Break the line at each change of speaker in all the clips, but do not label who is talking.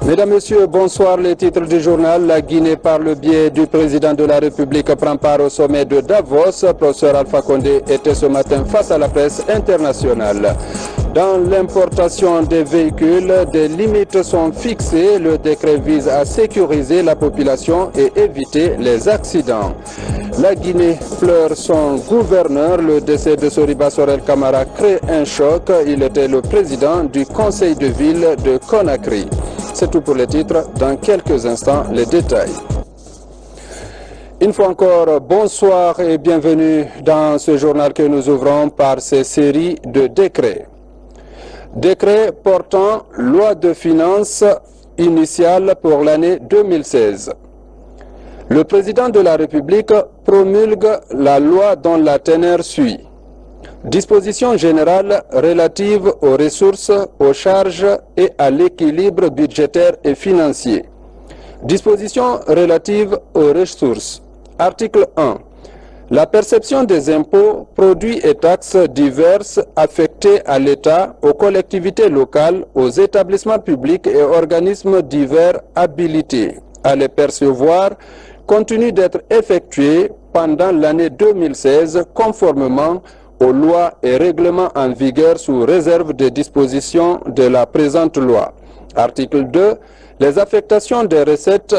Mesdames, Messieurs, bonsoir. Les titres du journal. La Guinée, par le biais du président de la République, prend part au sommet de Davos. Professeur Alpha Condé était ce matin face à la presse internationale. Dans l'importation des véhicules, des limites sont fixées. Le décret vise à sécuriser la population et éviter les accidents. La Guinée pleure son gouverneur. Le décès de Soriba Sorel Camara crée un choc. Il était le président du conseil de ville de Conakry. C'est tout pour les titres. Dans quelques instants, les détails. Une fois encore, bonsoir et bienvenue dans ce journal que nous ouvrons par ces séries de décrets. Décret portant loi de finances initiale pour l'année 2016. Le président de la République promulgue la loi dont la teneur suit. Dispositions générales relatives aux ressources, aux charges et à l'équilibre budgétaire et financier. Dispositions relatives aux ressources. Article 1. La perception des impôts, produits et taxes diverses affectés à l'État, aux collectivités locales, aux établissements publics et organismes divers habilités à les percevoir continue d'être effectuée pendant l'année 2016 conformément aux lois et règlements en vigueur sous réserve des dispositions de la présente loi. Article 2. Les affectations des recettes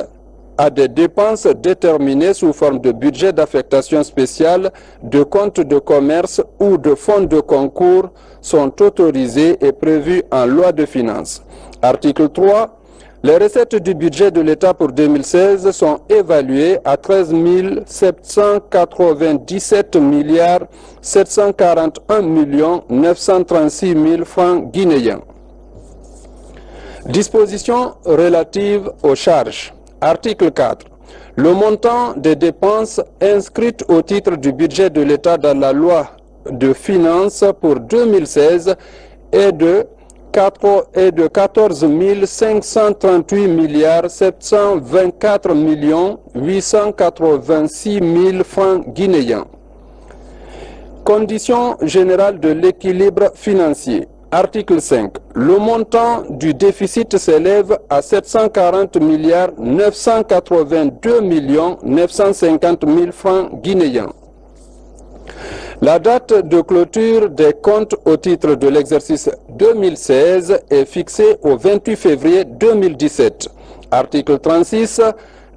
à des dépenses déterminées sous forme de budget d'affectation spéciale, de compte de commerce ou de fonds de concours sont autorisées et prévues en loi de finances. Article 3. Les recettes du budget de l'État pour 2016 sont évaluées à 13 797 milliards 741 936 000 francs guinéens. Dispositions relatives aux charges. Article 4. Le montant des dépenses inscrites au titre du budget de l'État dans la loi de finances pour 2016 est de 14 538 milliards 724 886 000 francs guinéens. Conditions générales de l'équilibre financier. Article 5. Le montant du déficit s'élève à 740 milliards 982 950 000 francs guinéens. La date de clôture des comptes au titre de l'exercice 2016 est fixée au 28 février 2017. Article 36.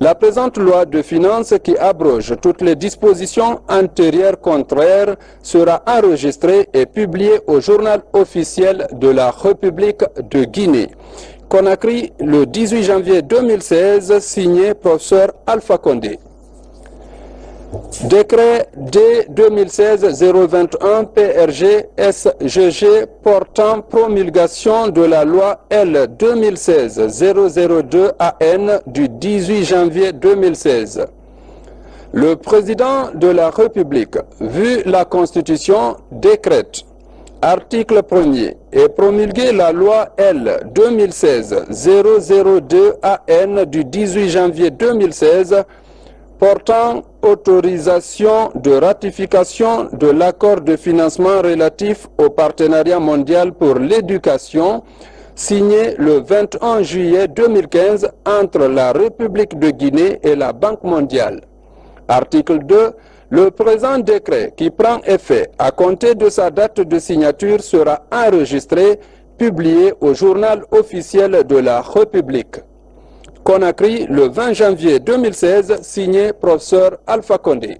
La présente loi de finances qui abroge toutes les dispositions antérieures contraires sera enregistrée et publiée au journal officiel de la République de Guinée. Conakry, le 18 janvier 2016, signé professeur Alpha Condé. Décret D 2016-021 PRG SGG portant promulgation de la loi L 2016-002 AN du 18 janvier 2016. Le président de la République, vu la Constitution, décrète, article 1er, et promulgué la loi L 2016-002 AN du 18 janvier 2016 portant autorisation de ratification de l'accord de financement relatif au partenariat mondial pour l'éducation signé le 21 juillet 2015 entre la République de Guinée et la Banque mondiale. Article 2. Le présent décret qui prend effet à compter de sa date de signature sera enregistré, publié au journal officiel de la République. Conakry, le 20 janvier 2016, signé professeur Alpha Condé.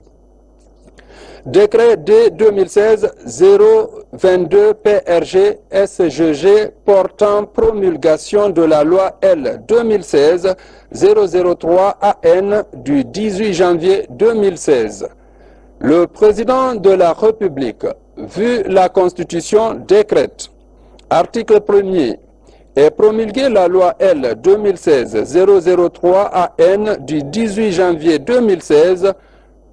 Décret D 2016-022 PRG SGG portant promulgation de la loi L 2016-003 AN du 18 janvier 2016. Le président de la République, vu la Constitution, décrète. Article 1er. Et promulgué la loi L 2016-003 AN du 18 janvier 2016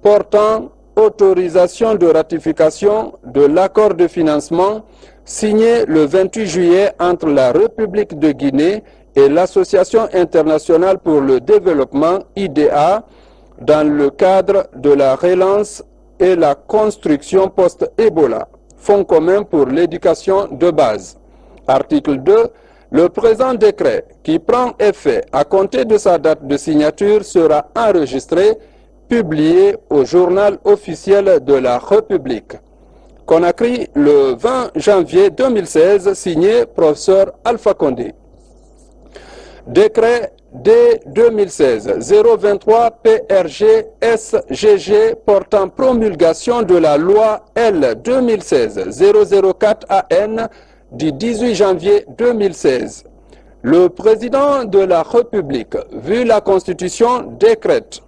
portant autorisation de ratification de l'accord de financement signé le 28 juillet entre la République de Guinée et l'Association internationale pour le développement IDA dans le cadre de la relance et la construction post-Ebola, Fonds commun pour l'éducation de base. Article 2. Le présent décret, qui prend effet à compter de sa date de signature, sera enregistré, publié au journal officiel de la République. Conakry, le 20 janvier 2016, signé professeur Alpha Condé. Décret D-2016-023 PRG SGG portant promulgation de la loi L 2016-004 AN du 18 janvier 2016. Le président de la République, vu la Constitution, décrète,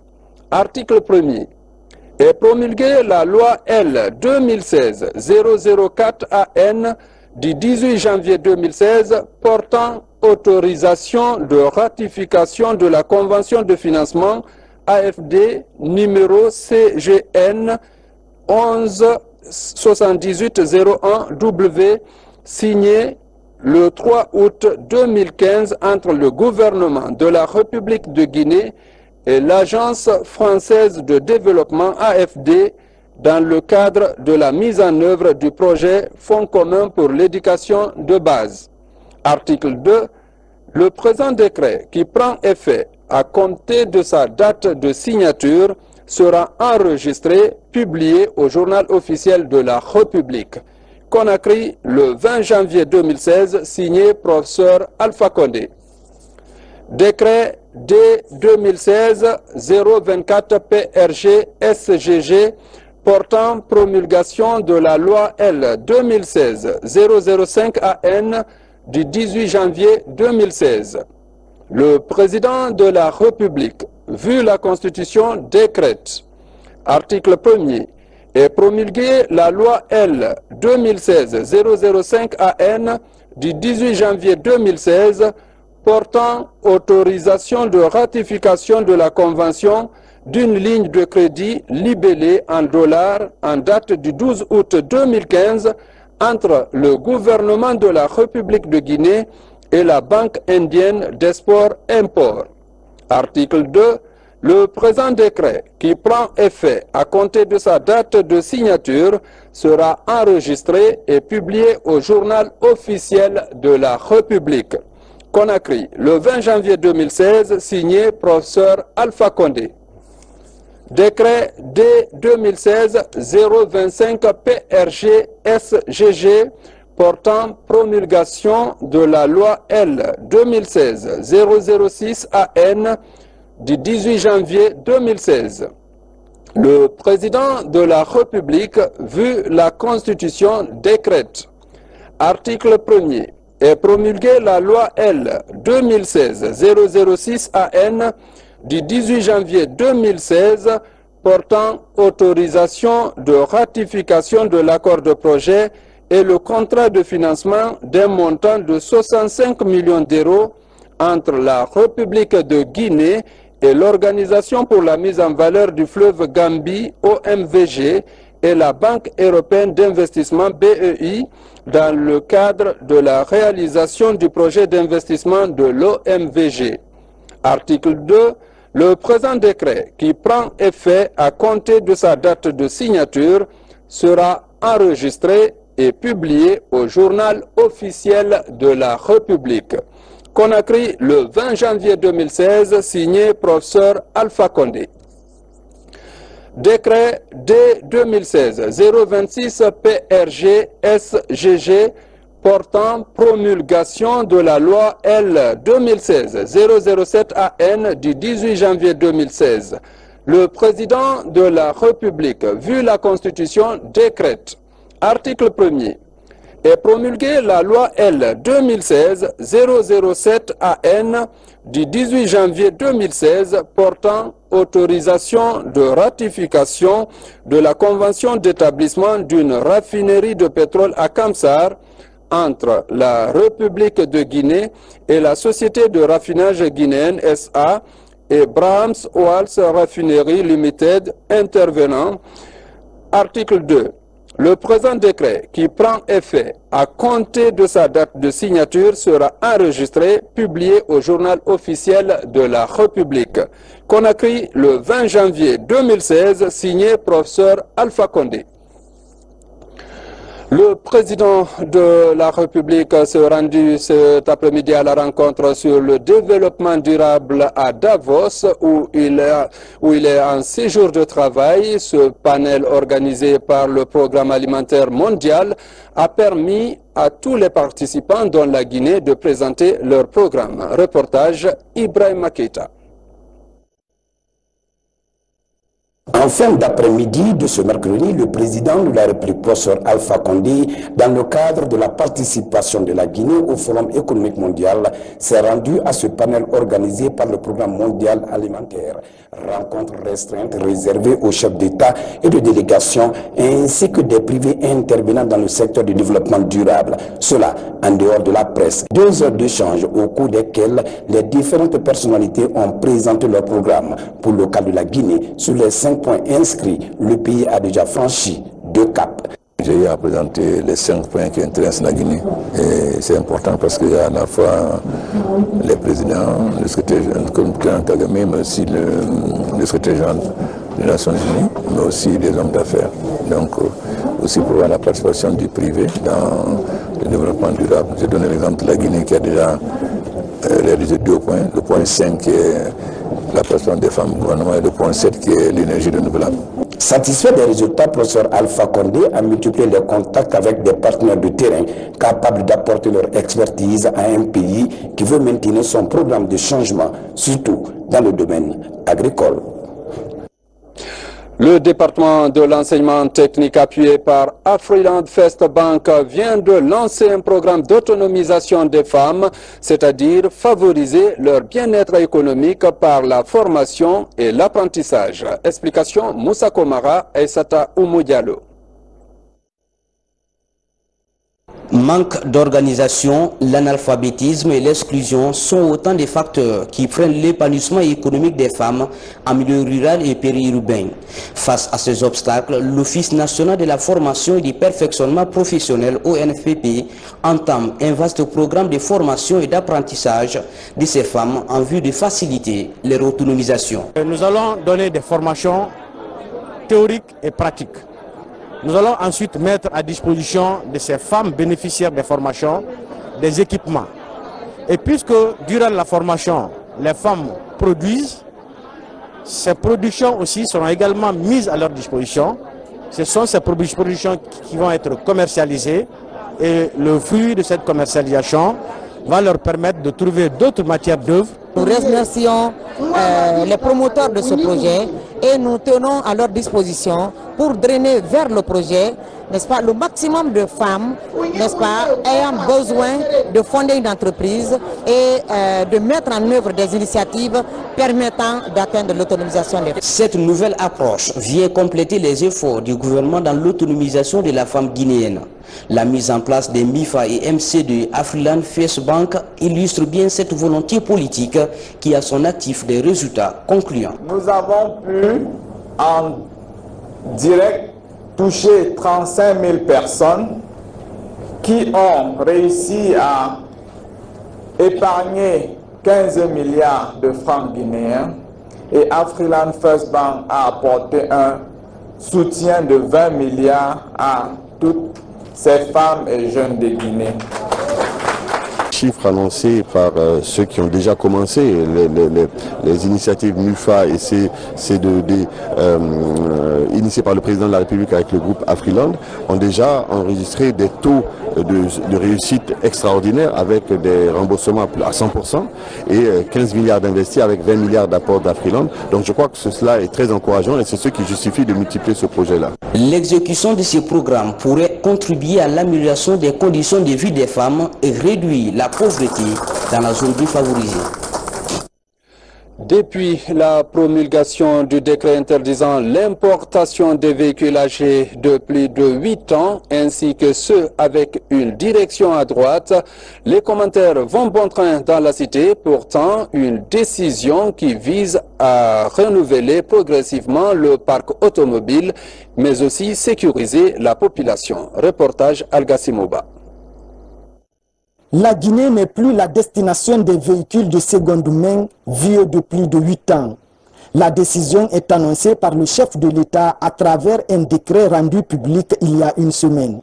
article 1er, et promulgué la loi L 2016-004 AN du 18 janvier 2016 portant autorisation de ratification de la Convention de financement AFD numéro CGN 117801W signé le 3 août 2015 entre le gouvernement de la République de Guinée et l'Agence française de développement AFD dans le cadre de la mise en œuvre du projet Fonds commun pour l'éducation de base. Article 2. Le présent décret, qui prend effet à compter de sa date de signature, sera enregistré, publié au journal officiel de la République. Conakry, le 20 janvier 2016, signé professeur Alpha Condé. Décret D-2016-024 PRG SGG portant promulgation de la loi L 2016-005 AN du 18 janvier 2016. Le président de la République, vu la Constitution, décrète, article 1er, et promulgué la loi L 2016-005 AN du 18 janvier 2016 portant autorisation de ratification de la Convention d'une ligne de crédit libellée en dollars en date du 12 août 2015 entre le gouvernement de la République de Guinée et la Banque indienne d'export-import. Article 2. Le présent décret, qui prend effet à compter de sa date de signature, sera enregistré et publié au journal officiel de la République. Conakry, le 20 janvier 2016, signé professeur Alpha Condé. Décret D-2016-025 PRG SGG portant promulgation de la loi L 2016-006 AN du 18 janvier 2016. Le président de la République, vu la Constitution, décrète, article 1er, et promulgué la loi L 2016-006 AN du 18 janvier 2016 portant autorisation de ratification de l'accord de projet et le contrat de financement d'un montant de 65 millions d'euros entre la République de Guinée et l'Organisation pour la mise en valeur du fleuve Gambie, OMVG, et la Banque européenne d'investissement, BEI, dans le cadre de la réalisation du projet d'investissement de l'OMVG. Article 2. Le présent décret, qui prend effet à compter de sa date de signature, sera enregistré et publié au journal officiel de la République. Conakry, le 20 janvier 2016, signé professeur Alpha Condé. Décret D-2016-026 PRG SGG portant promulgation de la loi L 2016-007 AN du 18 janvier 2016. Le président de la République, vu la Constitution, décrète, article 1er, et promulgué la loi L 2016-007 AN du 18 janvier 2016 portant autorisation de ratification de la convention d'établissement d'une raffinerie de pétrole à Kamsar entre la République de Guinée et la Société de raffinage guinéenne SA et Brahms Oils Refinery Limited intervenant. Article 2. Le présent décret, qui prend effet à compter de sa date de signature, sera enregistré, publié au journal officiel de la République. Conakry, le 20 janvier 2016, signé professeur Alpha Condé. Le président de la République s'est rendu cet après-midi à la rencontre sur le développement durable à Davos, où il est en séjour de travail. Ce panel organisé par le Programme alimentaire mondial a permis à tous les participants, dont la Guinée, de présenter leur programme. Reportage Ibrahim Keita.
En fin d'après-midi de ce mercredi, le président de la République, professeur Alpha Condé, dans le cadre de la participation de la Guinée au Forum économique mondial, s'est rendu à ce panel organisé par le Programme mondial alimentaire. Rencontre restreinte réservée aux chefs d'État et de délégation, ainsi que des privés intervenant dans le secteur du développement durable. Cela en dehors de la presse. 2 heures d'échange au cours desquelles les différentes personnalités ont présenté leur programme. Pour le cas de la Guinée, sur les 5 points inscrits, le pays a déjà franchi 2 caps.
J'ai eu à présenter les 5 points qui intéressent la Guinée. Et c'est important parce qu'il y a à la fois les présidents, le secrétaire général Kagame, mais aussi le secrétaire général des Nations Unies, mais aussi des hommes d'affaires. Donc aussi pour voir la participation du privé dans le développement durable. J'ai donné l'exemple de la Guinée qui a déjà réalisé 2 points. Le point 5 qui est la participation des femmes au gouvernement et le point 7 qui est l'énergie renouvelable.
Satisfait des résultats, professeur Alpha Condé a multiplié les contacts avec des partenaires de terrain capables d'apporter leur expertise à un pays qui veut maintenir son programme de changement, surtout dans le domaine agricole.
Le département de l'enseignement technique appuyé par Afriland First Bank vient de lancer un programme d'autonomisation des femmes, c'est-à-dire favoriser leur bien-être économique par la formation et l'apprentissage. Explication Moussa Komara et Sata Oumou Diallo.
Manque d'organisation, l'analphabétisme et l'exclusion sont autant de facteurs qui freinent l'épanouissement économique des femmes en milieu rural et périurbain. Face à ces obstacles, l'Office national de la formation et du perfectionnement professionnel ONFPP entame un vaste programme de formation et d'apprentissage de ces femmes en vue de faciliter leur autonomisation.
Nous allons donner des formations théoriques et pratiques. Nous allons ensuite mettre à disposition de ces femmes bénéficiaires des formations des équipements. Et puisque durant la formation, les femmes produisent, ces productions aussi seront également mises à leur disposition. Ce sont ces productions qui vont être commercialisées et le fruit de cette commercialisation va leur permettre de trouver d'autres matières d'œuvre.
Nous remercions les promoteurs de ce projet et nous tenons à leur disposition pour drainer vers le projet, n'est-ce pas, le maximum de femmes, n'est-ce pas, ayant besoin de fonder une entreprise et de mettre en œuvre des initiatives permettant d'atteindre l'autonomisation des femmes.
Cette nouvelle approche vient compléter les efforts du gouvernement dans l'autonomisation de la femme guinéenne. La mise en place des MIFA et MC de Afriland First Bank illustre bien cette volonté politique qui a son actif des résultats concluants.
Nous avons pu en direct toucher 35 000 personnes qui ont réussi à épargner 15 milliards de francs guinéens et Afriland First Bank a apporté un soutien de 20 milliards à toutes ces femmes et jeunes de Guinée.
Chiffres annoncés par ceux qui ont déjà commencé, les initiatives MUFA et initiées par le président de la République avec le groupe Afriland, ont déjà enregistré des taux de réussite extraordinaires avec des remboursements à 100% et 15 milliards d'investis avec 20 milliards d'apports d'Afriland. Donc je crois que cela est très encourageant et c'est ce qui justifie de multiplier ce projet-là.
L'exécution de ce programme pourrait contribuer à l'amélioration des conditions de vie des femmes et réduire la pauvreté dans la zone défavorisée.
Depuis la promulgation du décret interdisant l'importation des véhicules âgés de plus de 8 ans ainsi que ceux avec une direction à droite, les commentaires vont bon train dans la cité. Pourtant, une décision qui vise à renouveler progressivement le parc automobile, mais aussi sécuriser la population. Reportage Algassimouba.
La Guinée n'est plus la destination des véhicules de seconde main vieux de plus de 8 ans. La décision est annoncée par le chef de l'État à travers un décret rendu public il y a une semaine.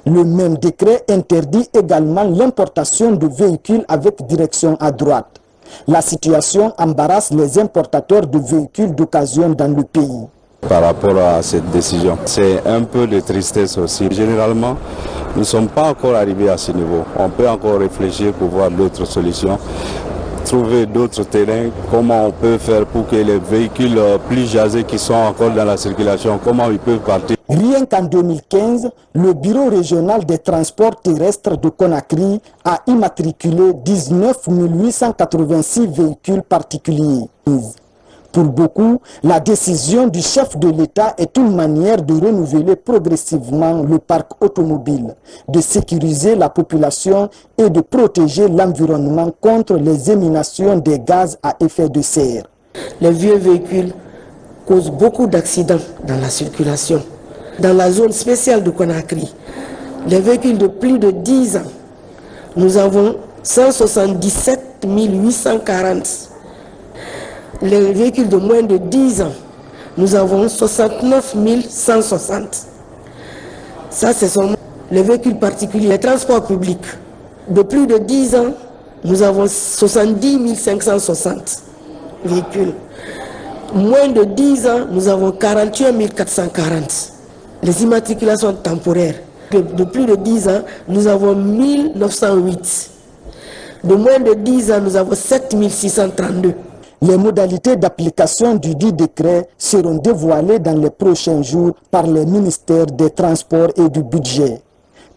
Le même décret interdit également l'importation de véhicules avec direction à droite. La situation embarrasse les importateurs de véhicules d'occasion dans le pays.
Par rapport à cette décision, c'est un peu de tristesse aussi. Généralement, nous ne sommes pas encore arrivés à ce niveau. On peut encore réfléchir pour voir d'autres solutions, trouver d'autres terrains, comment on peut faire pour que les véhicules plus âgés qui sont encore dans la circulation, comment ils peuvent partir.
Rien qu'en 2015, le Bureau régional des transports terrestres de Conakry a immatriculé 19 886 véhicules particuliers. Pour beaucoup, la décision du chef de l'État est une manière de renouveler progressivement le parc automobile, de sécuriser la population et de protéger l'environnement contre les émanations des gaz à effet de serre.
Les vieux véhicules causent beaucoup d'accidents dans la circulation. Dans la zone spéciale de Conakry, les véhicules de plus de 10 ans, nous avons 177 840. Les véhicules de moins de 10 ans, nous avons 69 160. Ça, ce sont les véhicules particuliers, les transports publics. De plus de 10 ans, nous avons 70 560 véhicules. Moins de 10 ans, nous avons 41 440. Les immatriculations temporaires. De plus de 10 ans, nous avons 1908. De moins de 10 ans, nous avons 7632.
Les modalités d'application du dit décret seront dévoilées dans les prochains jours par les ministères des Transports et du Budget.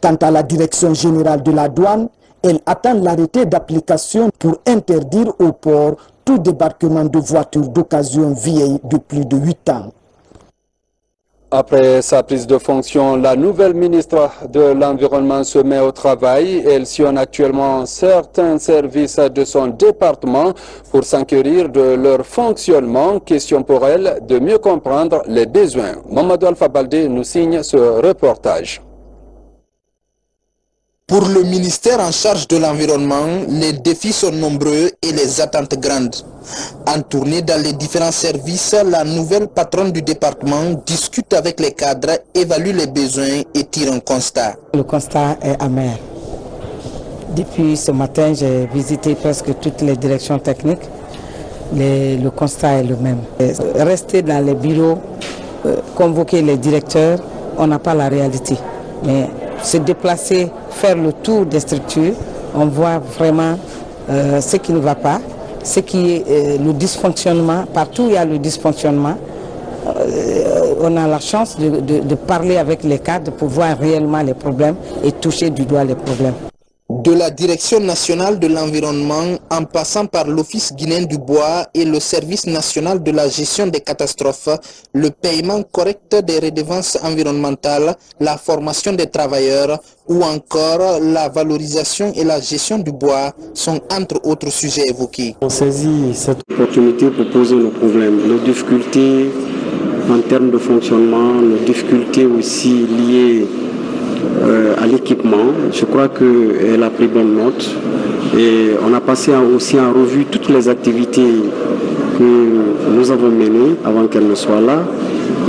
Quant à la Direction générale de la douane, elle attend l'arrêté d'application pour interdire au port tout débarquement de voitures d'occasion vieilles de plus de 8 ans.
Après sa prise de fonction, la nouvelle ministre de l'Environnement se met au travail. Elle sillonne actuellement certains services de son département pour s'enquérir de leur fonctionnement. Question pour elle de mieux comprendre les besoins. Mamadou Alpha Baldé nous signe ce reportage.
Pour le ministère en charge de l'environnement, les défis sont nombreux et les attentes grandes. En tournée dans les différents services, la nouvelle patronne du département discute avec les cadres, évalue les besoins et tire un constat.
Le constat est amer. Depuis ce matin, j'ai visité presque toutes les directions techniques. Le constat est le même. Rester dans les bureaux, convoquer les directeurs, on n'a pas la réalité. Mais se déplacer, faire le tour des structures, on voit vraiment ce qui ne va pas, ce qui est le dysfonctionnement. Partout où il y a le dysfonctionnement, on a la chance de parler avec les cadres pour voir réellement les problèmes et toucher du doigt les problèmes.
De la Direction nationale de l'environnement, en passant par l'Office guinéen du bois et le Service national de la gestion des catastrophes, le paiement correct des redevances environnementales, la formation des travailleurs ou encore la valorisation et la gestion du bois sont entre autres sujets évoqués.
On saisit cette opportunité pour poser nos problèmes, nos difficultés en termes de fonctionnement, nos difficultés aussi liées à l'équipement. Je crois qu'elle a pris bonne note et on a passé aussi en revue toutes les activités que nous avons menées avant qu'elle ne soit là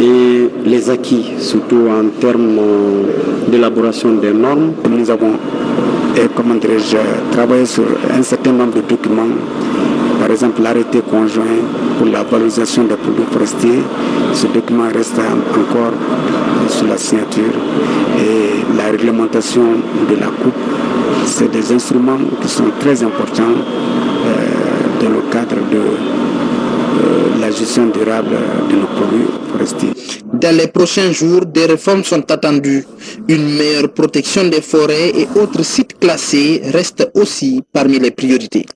et les acquis, surtout en termes d'élaboration des normes.
Nous avons travaillé sur un certain nombre de documents, par exemple l'arrêté conjoint pour la valorisation des produits forestiers. Ce document reste encore sur la signature et la réglementation de la coupe. C'est des instruments qui sont très importants dans le cadre de la gestion durable de nos produits forestiers.
Dans les prochains jours, des réformes sont attendues. Une meilleure protection des forêts et autres sites classés reste aussi parmi les priorités.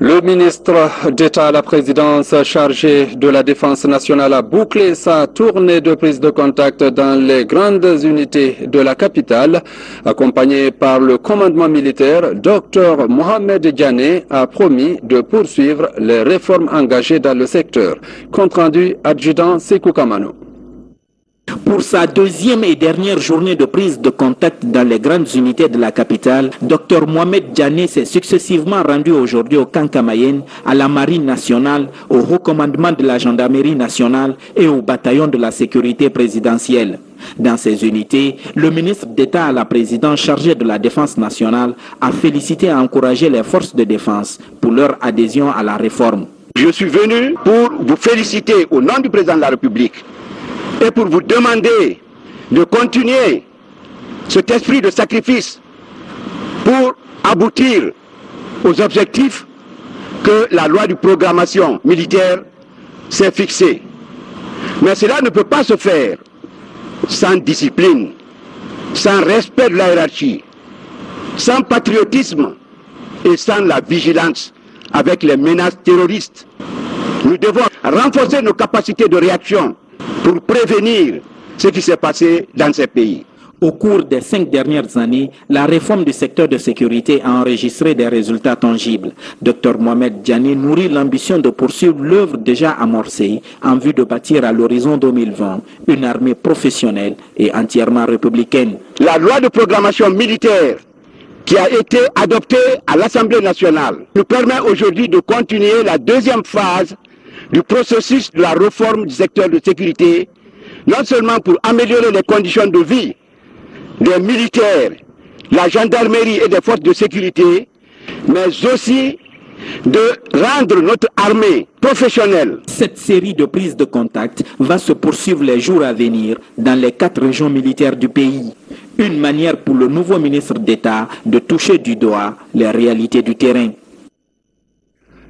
Le ministre d'État à la présidence chargé de la défense nationale a bouclé sa tournée de prise de contact dans les grandes unités de la capitale. Accompagné par le commandement militaire, Dr Mohamed Diané a promis de poursuivre les réformes engagées dans le secteur. Compte rendu adjudant Sekou Kamano.
Pour sa deuxième et dernière journée de prise de contact dans les grandes unités de la capitale, Dr Mohamed Diané s'est successivement rendu aujourd'hui au camp Kamayen, à la Marine nationale, au haut commandement de la gendarmerie nationale et au bataillon de la sécurité présidentielle. Dans ces unités, le ministre d'État à la présidence chargé de la défense nationale a félicité et encouragé les forces de défense pour leur adhésion à la réforme.
Je suis venu pour vous féliciter au nom du président de la République et pour vous demander de continuer cet esprit de sacrifice pour aboutir aux objectifs que la loi de programmation militaire s'est fixée. Mais cela ne peut pas se faire sans discipline, sans respect de la hiérarchie, sans patriotisme et sans la vigilance avec les menaces terroristes. Nous devons renforcer nos capacités de réaction pour prévenir ce qui s'est passé dans ces pays.
Au cours des 5 dernières années, la réforme du secteur de sécurité a enregistré des résultats tangibles. Dr Mohamed Diané nourrit l'ambition de poursuivre l'œuvre déjà amorcée en vue de bâtir à l'horizon 2020 une armée professionnelle et entièrement républicaine.
La loi de programmation militaire qui a été adoptée à l'Assemblée nationale nous permet aujourd'hui de continuer la deuxième phase du processus de la réforme du secteur de sécurité, non seulement pour améliorer les conditions de vie des militaires, la gendarmerie et des forces de sécurité, mais aussi de rendre notre armée professionnelle.
Cette série de prises de contact va se poursuivre les jours à venir dans les 4 régions militaires du pays. Une manière pour le nouveau ministre d'État de toucher du doigt les réalités du terrain.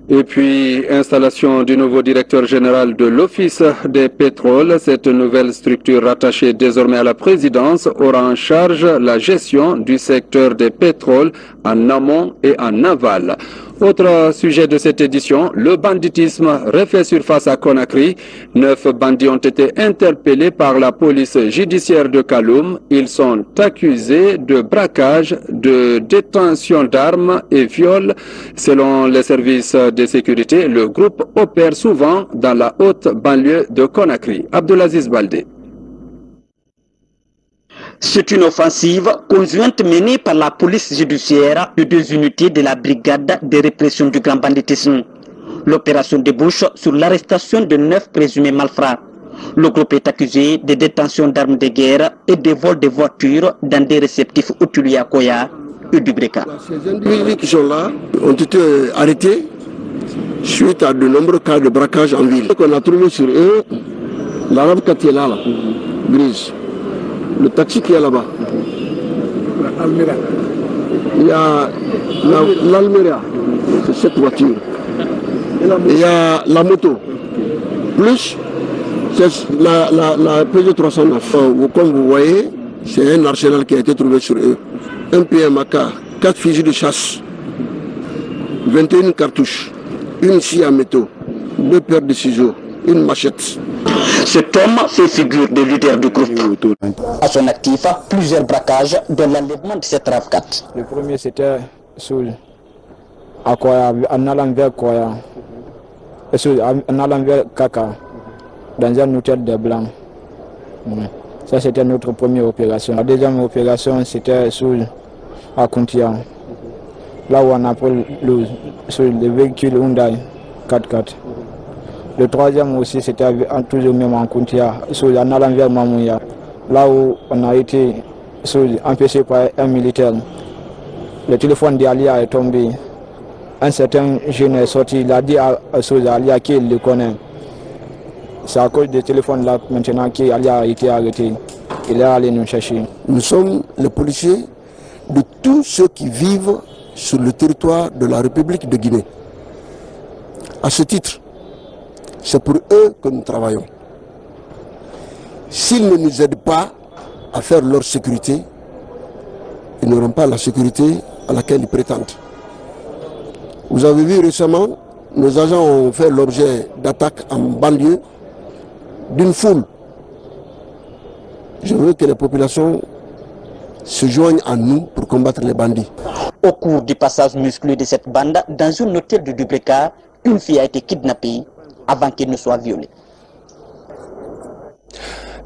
Et puis, installation du nouveau directeur général de l'Office des pétroles. Cette nouvelle structure rattachée désormais à la présidence aura en charge la gestion du secteur des pétroles en amont et en aval. Autre sujet de cette édition, le banditisme refait surface à Conakry. 9 bandits ont été interpellés par la police judiciaire de Kaloum. Ils sont accusés de braquage, de détention d'armes et viol. Selon les services de sécurité, le groupe opère souvent dans la haute banlieue de Conakry. Abdelaziz Baldé.
C'est une offensive conjointe menée par la police judiciaire de 2 unités de la brigade de répression du grand banditisme. L'opération débouche sur l'arrestation de 9 présumés malfrats. Le groupe est accusé de détention d'armes de guerre et de vol de voitures dans des réceptifs hôteliers à Koya et du Breka.
Ces individus qui sont là ont été arrêtés suite à de nombreux cas de braquage en ville. On a trouvé sur eux l'arabe qui est là, grise. Le taxi qui est là-bas. Il y a l'Almeria, c'est cette voiture. Il y a la moto. Plus, c'est la Peugeot 309. Comme vous voyez, c'est un arsenal qui a été trouvé sur eux. Un PMAK, 4 fusils de chasse, 21 cartouches, une scie à métaux, 2 paires de ciseaux, une machette.
Cet homme fait figure de leader du groupe. À son actif, plusieurs braquages de l'enlèvement de cette RAV4.
Le premier c'était à Koya, en allant vers Koya, en allant vers Kaka, dans un hôtel de Blanc. Ça c'était notre première opération. La deuxième opération c'était à Kuntia, là où on a pris le véhicule Hyundai 4x4. Le troisième aussi, c'était toujours même en Kuntia, en allant vers Mamouya, là où on a été empêché par un militaire. Le téléphone d'Alia est tombé. Un certain jeune est sorti, il a dit à Alia qu'il le connaît. C'est à cause du téléphone là maintenant qu'Alia a été arrêté. Il est allé nous chercher.
Nous sommes les policiers de tous ceux qui vivent sur le territoire de la République de Guinée. À ce titre, c'est pour eux que nous travaillons. S'ils ne nous aident pas à faire leur sécurité, ils n'auront pas la sécurité à laquelle ils prétendent. Vous avez vu récemment, nos agents ont fait l'objet d'attaques en banlieue d'une foule. Je veux que les populations se joignent à nous pour combattre les bandits.
Au cours du passage musclé de cette bande, dans un hôtel de Dubreka, une fille a été kidnappée avant qu'elle ne soit violée.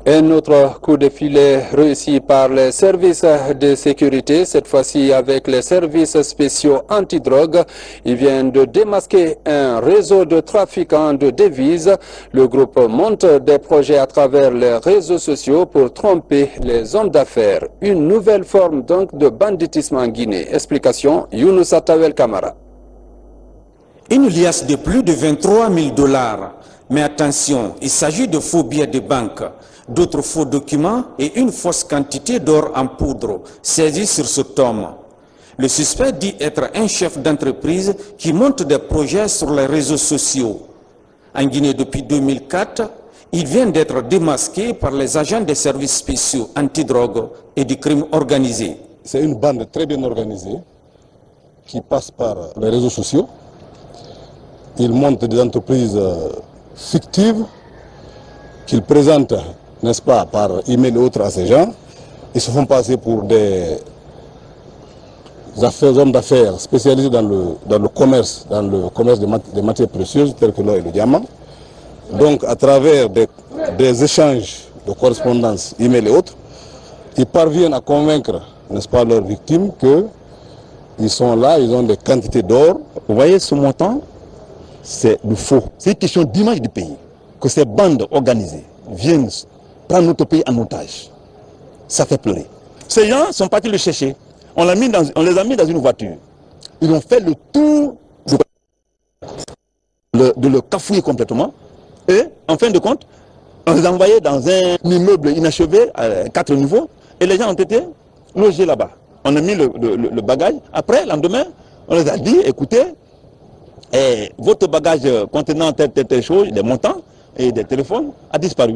Un autre coup de filet réussi par les services de sécurité, cette fois-ci avec les services spéciaux antidrogue. Ils viennent de démasquer un réseau de trafiquants de devises. Le groupe monte des projets à travers les réseaux sociaux pour tromper les hommes d'affaires. Une nouvelle forme donc de banditisme en Guinée. Explication, Younousa Tawel Kamara.
Une liasse de plus de 23 000 $. Mais attention, il s'agit de faux billets de banque, d'autres faux documents et une fausse quantité d'or en poudre saisis sur ce tome. Le suspect dit être un chef d'entreprise qui monte des projets sur les réseaux sociaux. En Guinée depuis 2004, il vient d'être démasqué par les agents des services spéciaux antidrogue et du crime organisé.
C'est une bande très bien organisée qui passe par les réseaux sociaux. Ils montent des entreprises fictives qu'ils présentent, n'est-ce pas, par email et autres à ces gens. Ils se font passer pour des hommes d'affaires spécialisés dans le commerce des matières précieuses telles que l'or et le diamant. Donc à travers des échanges de correspondance, email et autres, ils parviennent à convaincre, n'est-ce pas, leurs victimes qu'ils sont là, ils ont des quantités d'or.
Vous voyez ce montant? C'est le faux. C'est une question d'image du pays. Que ces bandes organisées viennent prendre notre pays en otage. Ça fait pleurer. Ces gens sont partis le chercher. On les a mis dans une voiture. Ils ont fait le tour de le cafouiller complètement. Et en fin de compte, on les a envoyés dans un immeuble inachevé à 4 niveaux. Et les gens ont été logés là-bas. On a mis le bagage. Après, le lendemain, on les a dit, écoutez, et votre bagage contenant telle chose, des montants et des téléphones, a disparu.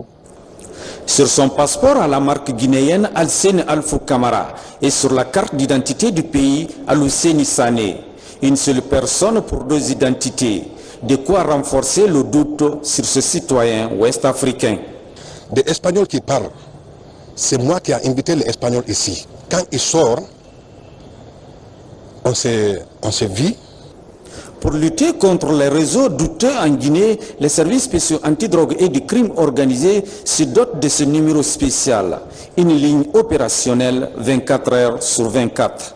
Sur son passeport à la marque guinéenne Alseni Alfou Kamara et sur la carte d'identité du pays Aluseni Sané. Une seule personne pour 2 identités. De quoi renforcer le doute sur ce citoyen ouest-africain.
Des Espagnols qui parlent. C'est moi qui ai invité les Espagnols ici. Quand ils sortent, on se vit.
Pour lutter contre les réseaux douteux en Guinée, les services spéciaux antidrogue et du crime organisé se dotent de ce numéro spécial, une ligne opérationnelle 24 heures sur 24.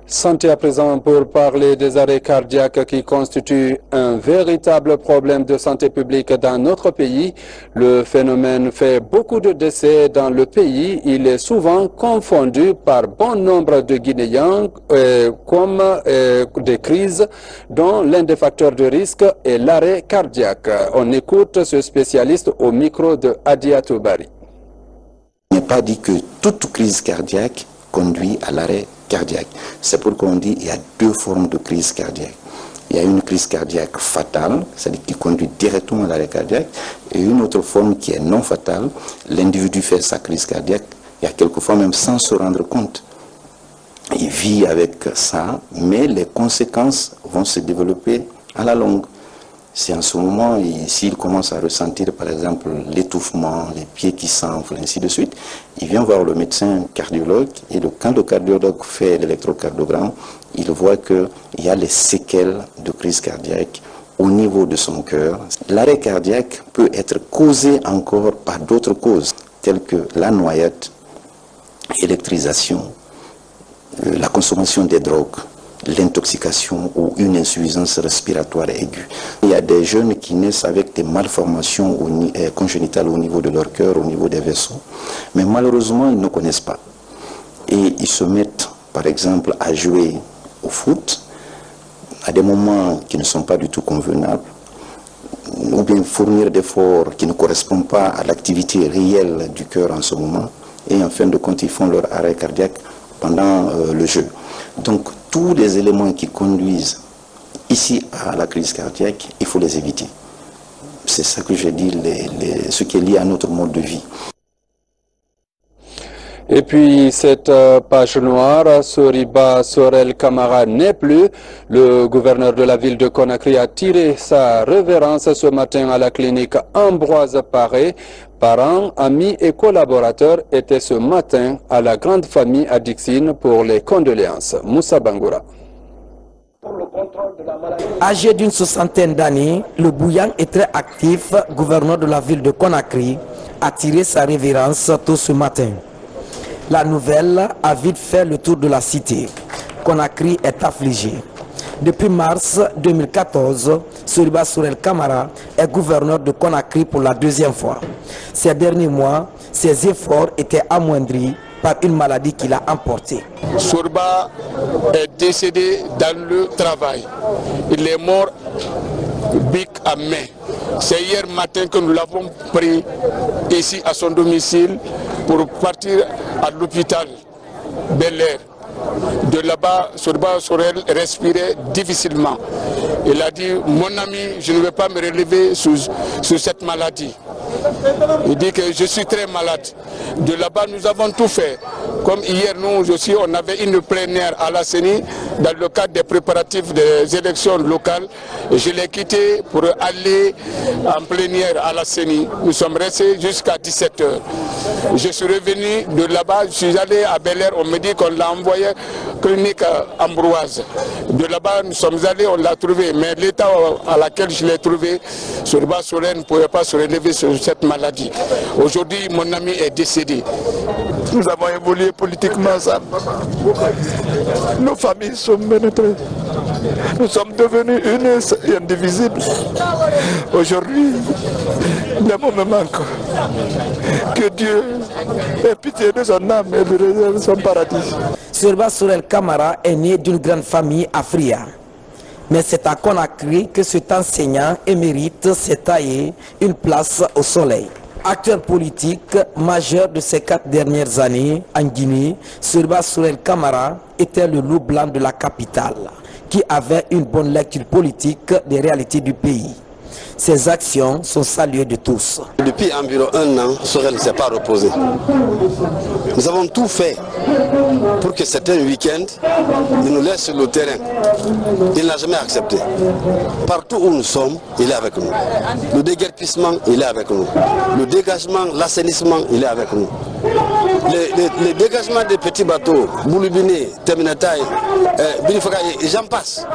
Santé à présent pour parler des arrêts cardiaques qui constituent un véritable problème de santé publique dans notre pays. Le phénomène fait beaucoup de décès dans le pays. Il est souvent confondu par bon nombre de Guinéens comme des crises dont l'un des facteurs de risque est l'arrêt cardiaque. On écoute ce spécialiste au micro de Adia Toubari.
Il n'est pas dit que toute crise cardiaque conduit à l'arrêt cardiaque. C'est pourquoi on dit qu'il y a 2 formes de crise cardiaque. Il y a une crise cardiaque fatale, c'est-à-dire qui conduit directement à l'arrêt cardiaque, et une autre forme qui est non fatale. L'individu fait sa crise cardiaque, il y a quelquefois même sans se rendre compte. Il vit avec ça, mais les conséquences vont se développer à la longue. C'est en ce moment, s'il commence à ressentir par exemple l'étouffement, les pieds qui s'enflent, ainsi de suite, il vient voir le médecin cardiologue et quand le cardiologue fait l'électrocardiogramme, il voit qu'il y a les séquelles de crise cardiaque au niveau de son cœur. L'arrêt cardiaque peut être causé encore par d'autres causes, telles que la noyade, l'électrisation, la consommation des drogues, l'intoxication ou une insuffisance respiratoire aiguë. Il y a des jeunes qui naissent avec des malformations congénitales au niveau de leur cœur, au niveau des vaisseaux. Mais malheureusement, ils ne connaissent pas. Et ils se mettent, par exemple, à jouer au foot à des moments qui ne sont pas du tout convenables, ou bien fournir des efforts qui ne correspondent pas à l'activité réelle du cœur en ce moment. Et en fin de compte, ils font leur arrêt cardiaque pendant le jeu. Donc, tous les éléments qui conduisent ici à la crise cardiaque, il faut les éviter. C'est ça que je dis, ce qui est lié à notre mode de vie.
Et puis cette page noire, Soriba Sorel Kamara n'est plus. Le gouverneur de la ville de Conakry a tiré sa révérence ce matin à la clinique Ambroise Paré. Parents, amis et collaborateurs étaient ce matin à la grande famille à Dixine pour les condoléances. Moussa Bangoura.
Âgé d'une 60aine d'années, le Bouillant est très actif, gouverneur de la ville de Conakry, a tiré sa révérence tôt ce matin. La nouvelle a vite fait le tour de la cité. Conakry est affligé. Depuis mars 2014, Soriba Sorel Kamara est gouverneur de Conakry pour la deuxième fois. Ces derniers mois, ses efforts étaient amoindris par une maladie qui l'a emporté.
Soriba est décédé dans le travail. Il est mort bic à main. C'est hier matin que nous l'avons pris ici à son domicile pour partir à l'hôpital Bel Air. De là-bas, Soriba Sorel respirait difficilement. Il a dit, mon ami, je ne vais pas me relever sous cette maladie. Il dit que je suis très malade. De là-bas, nous avons tout fait. Comme hier, nous aussi, on avait une plénière à la CENI dans le cadre des préparatifs des élections locales. Et je l'ai quitté pour aller en plénière à la CENI. Nous sommes restés jusqu'à 17 h. Je suis revenu de là-bas, je suis allé à Bel Air, on me dit qu'on l'a envoyé clinique Ambroise. De là-bas, nous sommes allés, on l'a trouvé. Mais l'état à laquelle je l'ai trouvé, Soriba Sorel ne pouvait pas se relever sur cette maladie. Aujourd'hui, mon ami est décédé. Nous avons évolué politiquement ensemble. Nos familles sont pénétrées. Nous sommes devenus unis et indivisibles. Aujourd'hui, les mots me manquent. Que Dieu ait pitié de son âme et lui réserve son paradis.
Soriba Sorel Kamara est né d'une grande famille à Fria. Mais c'est à Conakry que cet enseignant émérite s'est taillé une place au soleil. Acteur politique majeur de ces 4 dernières années en Guinée, Soriba Sorel Kamara était le loup blanc de la capitale, qui avait une bonne lecture politique des réalités du pays. Ses actions sont saluées de tous.
Depuis environ 1 an, Sorel ne s'est pas reposé. Nous avons tout fait pour que certains week-ends, il nous laisse sur le terrain. Il n'a jamais accepté. Partout où nous sommes, il est avec nous. Le déguerpissement, il est avec nous. Le dégagement, l'assainissement, il est avec nous. Les dégagements des petits bateaux, Bouloubine, Terminatai, Binifaka, et j'en passe.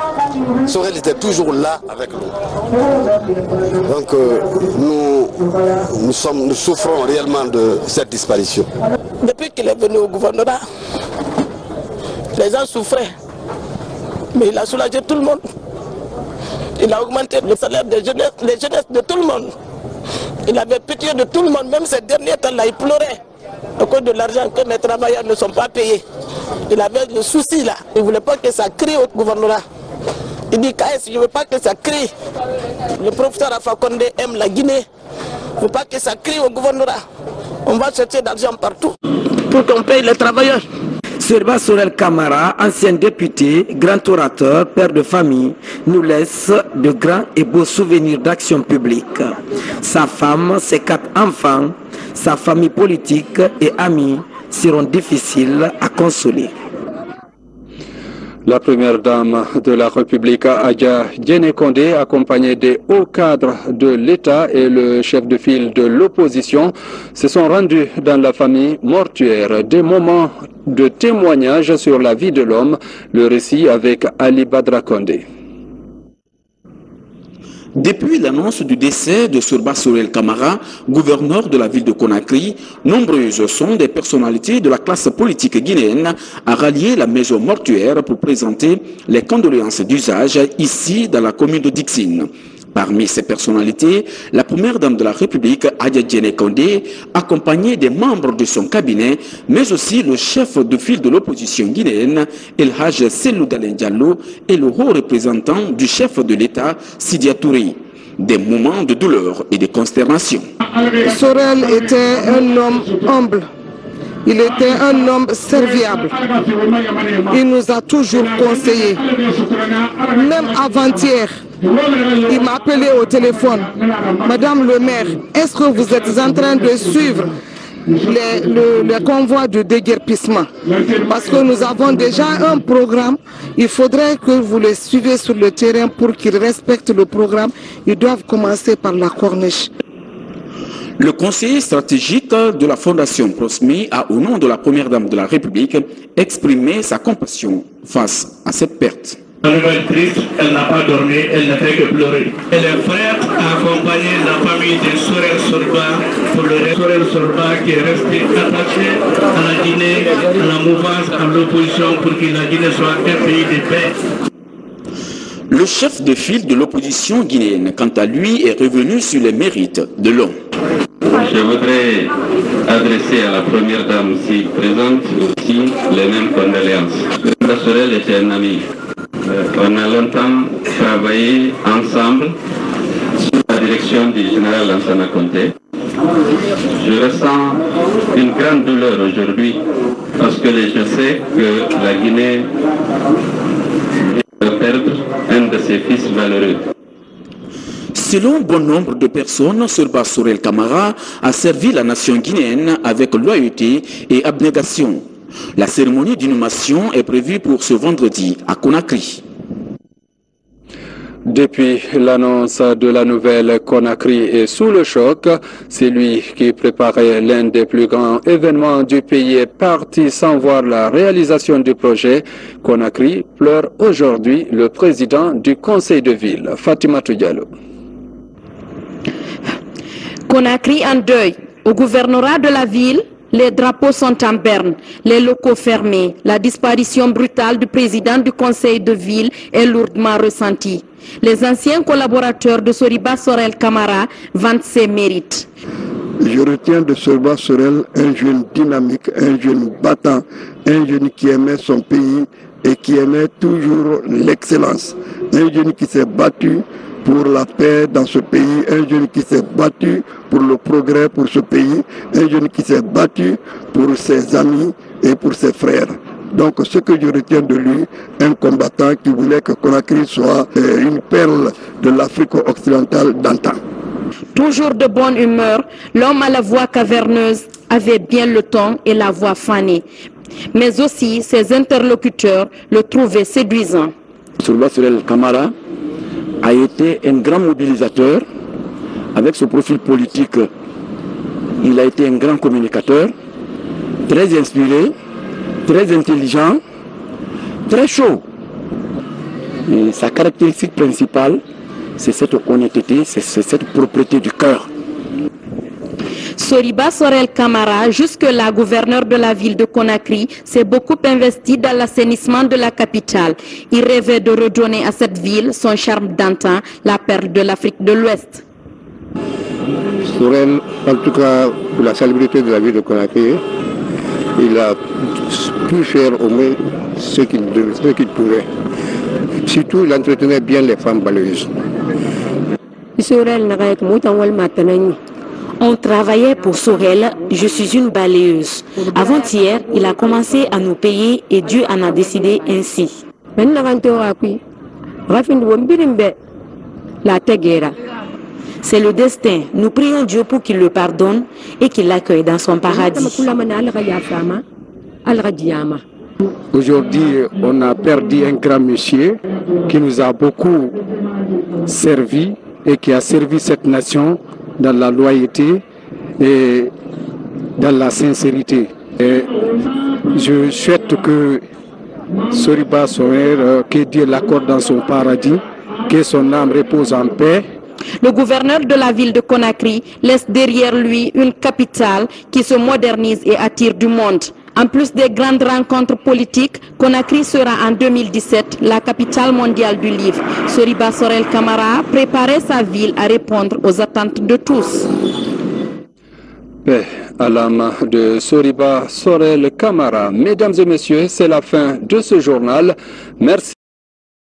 Sorel était toujours là avec nous. Donc nous souffrons réellement de cette disparition.
Depuis qu'il est venu au gouvernorat, les gens souffraient. Mais il a soulagé tout le monde. Il a augmenté le salaire des jeunesses, les jeunesses de tout le monde. Il avait pitié de tout le monde, même ces derniers temps-là, il pleurait à cause de l'argent que mes travailleurs ne sont pas payés. Il avait le souci là, il ne voulait pas que ça crie au gouvernorat. Il dit, KS, je ne veux pas que ça crie. Le professeur Alpha Condé aime la Guinée. Il ne faut pas que ça crie au gouvernorat. On va chercher d'argent partout pour qu'on paye les travailleurs.
Soriba Sorel Kamara, ancien député, grand orateur, père de famille, nous laisse de grands et beaux souvenirs d'action publique. Sa femme, ses 4 enfants, sa famille politique et amis seront difficiles à consoler.
La première dame de la République, Adja Diéné Condé, accompagnée des hauts cadres de l'État et le chef de file de l'opposition, se sont rendus dans la famille mortuaire. Des moments de témoignage sur la vie de l'homme, le récit avec Ali Badra Condé.
Depuis l'annonce du décès de Soriba Sorel Kamara, gouverneur de la ville de Conakry, nombreuses sont des personnalités de la classe politique guinéenne à rallier la maison mortuaire pour présenter les condoléances d'usage ici dans la commune de Dixine. Parmi ces personnalités, la première dame de la République, Adja Diéné Condé, accompagnée des membres de son cabinet, mais aussi le chef de file de l'opposition guinéenne, El Hadj Cellou Dalein Diallo, et le haut représentant du chef de l'État, Sidya Touré. Des moments de douleur et de consternation.
Sorel était un homme humble. Il était un homme serviable. Il nous a toujours conseillé. Même avant-hier, il m'a appelé au téléphone. Madame le maire, est-ce que vous êtes en train de suivre les convois de déguerpissement. Parce que nous avons déjà un programme. Il faudrait que vous les suivez sur le terrain pour qu'ils respectent le programme. Ils doivent commencer par la corniche.
Le conseiller stratégique de la Fondation Prosmi a, au nom de la Première Dame de la République, exprimé sa compassion face à cette perte.
La nouvelle triste, elle n'a pas dormi, elle ne fait que pleurer. Et les frères a accompagné la famille de Sorel Sorba pour le Sorel Sorba qui est resté attaché à la Guinée, à la mouvance, à l'opposition pour que la Guinée soit un pays de paix.
Le chef de file de l'opposition guinéenne, quant à lui, est revenu sur les mérites de l'homme.
Je voudrais adresser à la première dame ici présente aussi les mêmes condoléances. Sorel était un ami. On a longtemps travaillé ensemble sous la direction du général Lansana Conté. Je ressens une grande douleur aujourd'hui parce que je sais que la Guinée vient de perdre un de ses fils valeureux.
Selon bon nombre de personnes, Sorba Sorel Camara a servi la nation guinéenne avec loyauté et abnégation. La cérémonie d'inhumation est prévue pour ce vendredi à Conakry.
Depuis l'annonce de la nouvelle, Conakry est sous le choc. C'est lui qui préparait l'un des plus grands événements du pays est parti sans voir la réalisation du projet. Conakry pleure aujourd'hui le président du conseil de ville, Fatima Diallo.
Conakry en deuil. Au gouvernorat de la ville, les drapeaux sont en berne, les locaux fermés. La disparition brutale du président du conseil de ville est lourdement ressentie. Les anciens collaborateurs de Soriba Sorel Camara vantent ses mérites.
Je retiens de Soriba Sorel un jeune dynamique, un jeune battant, un jeune qui aimait son pays et qui aimait toujours l'excellence. Un jeune qui s'est battu pour la paix dans ce pays, un jeune qui s'est battu pour le progrès pour ce pays, un jeune qui s'est battu pour ses amis et pour ses frères. Donc ce que je retiens de lui, un combattant qui voulait que Conakry soit une perle de l'Afrique occidentale d'antan.
Toujours de bonne humeur, l'homme à la voix caverneuse avait bien le ton et la voix fanée. Mais aussi ses interlocuteurs le trouvaient séduisant.
Soriba Sorel Camara a été un grand mobilisateur. Avec ce profil politique, il a été un grand communicateur, très inspiré, très intelligent, très chaud. Et sa caractéristique principale, c'est cette honnêteté, c'est cette propreté du cœur.
Soriba Sorel Camara, jusque-là gouverneur de la ville de Conakry, s'est beaucoup investi dans l'assainissement de la capitale. Il rêvait de redonner à cette ville son charme d'antan, la perle de l'Afrique de l'Ouest.
Sorel, en tout cas pour la salubrité de la ville de Conakry, il a pu faire au moins ce qu'il pouvait. Surtout, il entretenait bien les femmes balayeuses.
On travaillait pour Sorel, je suis une balayeuse. Avant-hier, il a commencé à nous payer et Dieu en a décidé ainsi. C'est le destin. Nous prions Dieu pour qu'il le pardonne et qu'il l'accueille dans son paradis.
Aujourd'hui, on a perdu un grand monsieur qui nous a beaucoup servi et qui a servi cette nation dans la loyauté et dans la sincérité. Et je souhaite que Soriba Sorel, que Dieu l'accorde dans son paradis, que son âme repose en paix.
Le gouverneur de la ville de Conakry laisse derrière lui une capitale qui se modernise et attire du monde. En plus des grandes rencontres politiques, Conakry sera en 2017 la capitale mondiale du livre. Soriba Sorel Camara préparait sa ville à répondre aux attentes de tous.
Paix à l'âme de Soriba Sorel Camara. Mesdames et messieurs, c'est la fin de ce journal. Merci.